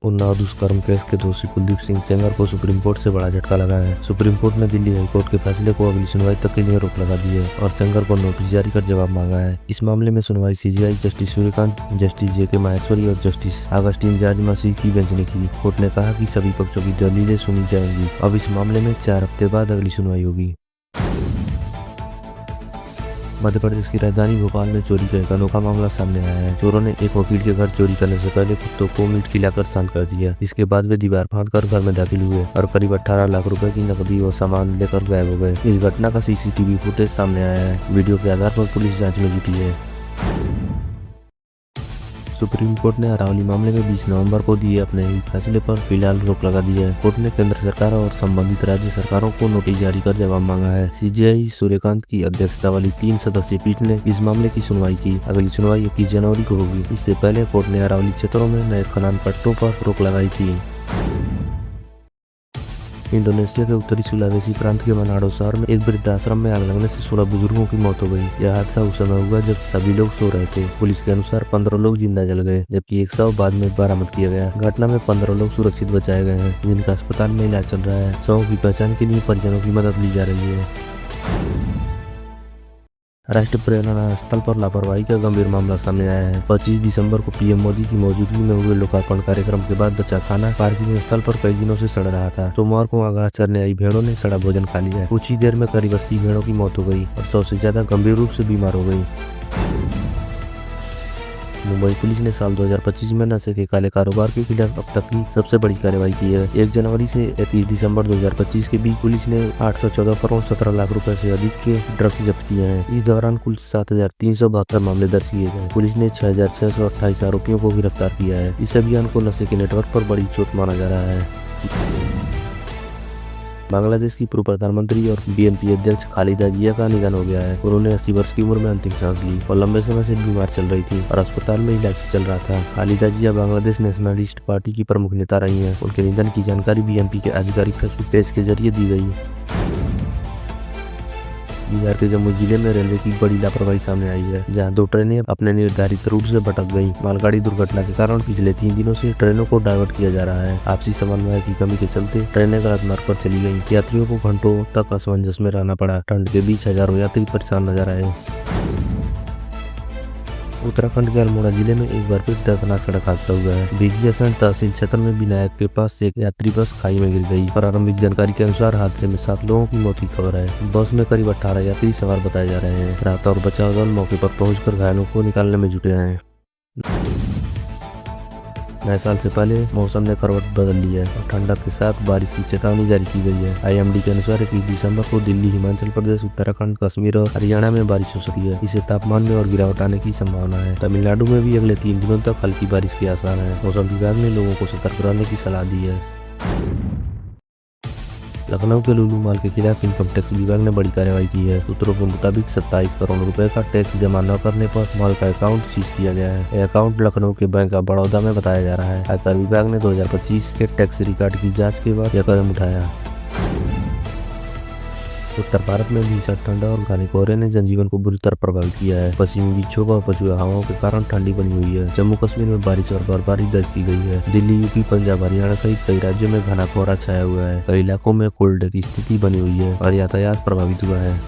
उन्नाव दुष्कर्म केस के दोषी कुलदीप सिंह सेंगर को सुप्रीम कोर्ट से बड़ा झटका लगा है। सुप्रीम कोर्ट ने दिल्ली हाई कोर्ट के फैसले को अगली सुनवाई तक के लिए रोक लगा दी है और सेंगर को नोटिस जारी कर जवाब मांगा है। इस मामले में सुनवाई सीजेआई जस्टिस सूर्यकांत, जस्टिस जेके माहेश्वरी और जस्टिस अगस्टिन जॉर्ज मसीह की बेंच ने की। कोर्ट ने कहा कि सभी पक्षों की दलीलें सुनी जाएंगी। अब इस मामले में 4 हफ्ते बाद अगली सुनवाई होगी। मध्य प्रदेश की राजधानी भोपाल में चोरी का एक अनोखा मामला सामने आया है। चोरों ने एक वकील के घर चोरी करने से पहले कुत्तों को मीट खिलाकर शांत कर दिया। इसके बाद वे दीवार फांदकर घर में दाखिल हुए और करीब 18 लाख रुपए की नकदी और सामान लेकर गायब हो गए। इस घटना का सीसीटीवी फुटेज सामने आया है। वीडियो के आधार पर पुलिस जाँच में जुटी है। सुप्रीम कोर्ट ने अरावली मामले में 20 नवंबर को दिए अपने ही फैसले पर फिलहाल रोक लगा दी है। कोर्ट ने केंद्र सरकार और संबंधित राज्य सरकारों को नोटिस जारी कर जवाब मांगा है। सीजेआई सूर्यकांत की अध्यक्षता वाली 3 सदस्यीय पीठ ने इस मामले की सुनवाई की। अगली सुनवाई 21 जनवरी को होगी। इससे पहले कोर्ट ने अरावली क्षेत्रों में नए खनन पट्टों पर रोक लगाई थी। इंडोनेशिया के उत्तरी सुलावेसी प्रांत के मनाडो शहर में एक वृद्धाश्रम में आग लगने से 16 बुजुर्गों की मौत हो गई। यह हादसा उस समय हुआ जब सभी लोग सो रहे थे। पुलिस के अनुसार 15 लोग जिंदा जल गए, जबकि एक शव बाद में बरामद किया गया। घटना में 15 लोग सुरक्षित बचाए गए हैं, जिनका अस्पताल में इलाज चल रहा है। शवों की पहचान के लिए परिजनों की मदद ली जा रही है। राष्ट्रीय प्रेरणा स्थल पर लापरवाही का गंभीर मामला सामने आया है। 25 दिसंबर को पीएम मोदी की मौजूदगी में हुए लोकार्पण कार्यक्रम के बाद बचा खाना पार्किंग स्थल पर कई दिनों से सड़ रहा था। सोमवार को वहां घास चरने आई भेड़ों ने सड़ा भोजन खा लिया। कुछ ही देर में करीब 80 भेड़ों की मौत हो गई और 100 से ज्यादा गंभीर रूप से बीमार हो गई। मुंबई पुलिस ने साल 2025 में नशे के काले कारोबार के खिलाफ अब तक की सबसे बड़ी कार्रवाई की है। 1 जनवरी से 21 दिसंबर 2025 के बीच पुलिस ने 814 करोड़ 17 लाख रुपए से अधिक के ड्रग्स जब्त किए हैं। इस दौरान कुल 7372 मामले दर्ज किए गए। पुलिस ने 6628 आरोपियों को गिरफ्तार किया है। इस अभियान को नशे के नेटवर्क पर बड़ी चोट माना जा रहा है। बांग्लादेश की पूर्व प्रधानमंत्री और बीएनपी अध्यक्ष खालिदा जिया का निधन हो गया है। उन्होंने 80 वर्ष की उम्र में अंतिम सांस ली और लंबे समय से बीमार चल रही थी और अस्पताल में इलाज चल रहा था। खालिदा जिया बांग्लादेश नेशनलिस्ट पार्टी की प्रमुख नेता रही हैं। उनके निधन की जानकारी बीएनपी के आधिकारिक फेसबुक पेज के जरिए दी गई। बिहार के जम्मू जिले में रेलवे की बड़ी लापरवाही सामने आई है, जहां 2 ट्रेनें अपने निर्धारित रूट से भटक गईं। मालगाड़ी दुर्घटना के कारण पिछले 3 दिनों से ट्रेनों को डाइवर्ट किया जा रहा है। आपसी समन्वय की कमी के चलते ट्रेनें गलत मार्ग पर चली गईं। यात्रियों को घंटों तक असमंजस में रहना पड़ा। ठंड के बीच हजारों यात्री परेशान नजर आए। उत्तराखंड के अल्मोड़ा जिले में एक बार फिर दर्दनाक सड़क हादसा हुआ है। भिगियासैंण तहसील क्षेत्र में विनायक के पास एक यात्री बस खाई में गिर गई। प्रारंभिक जानकारी के अनुसार हादसे में 7 लोगों की मौत की खबर है। बस में करीब 18 यात्री सवार बताए जा रहे हैं। राहत और बचाव दल मौके पर पहुंचकर घायलों को निकालने में जुटे हैं। नए साल से पहले मौसम ने करवट बदल ली है और ठंडक के साथ बारिश की चेतावनी जारी की गई है। आईएमडी के अनुसार 21 दिसंबर को दिल्ली, हिमाचल प्रदेश, उत्तराखंड, कश्मीर और हरियाणा में बारिश हो सकती है। इससे तापमान में और गिरावट आने की संभावना है। तमिलनाडु में भी अगले 3 दिनों तक हल्की बारिश के आसार हैं। मौसम विभाग ने लोगों को सतर्क रहने की सलाह दी है। लखनऊ के लुलू मॉल के खिलाफ इनकम टैक्स विभाग ने बड़ी कार्रवाई की है। सूत्रों के मुताबिक 27 करोड़ रुपए का टैक्स जमा न करने पर मॉल का अकाउंट सीज किया गया है। यह अकाउंट लखनऊ के बैंक ऑफ बड़ौदा में बताया जा रहा है। आयकर विभाग ने 2025 के टैक्स रिकॉर्ड की जांच के बाद यह कदम उठाया। उत्तर भारत में भीषण ठंड और घने कोहरे ने जनजीवन को बुरी तरह प्रभावित किया है। पश्चिमी विक्षोभ और पछुआ हवाओं के कारण ठंडी बनी हुई है। जम्मू कश्मीर में बारिश और बर्फबारी दर्ज की गई है। दिल्ली, यूपी, पंजाब, हरियाणा सहित कई राज्यों में घना कोहरा छाया हुआ है। कई इलाकों में कोल्ड डे की स्थिति बनी हुई है और यातायात प्रभावित हुआ है।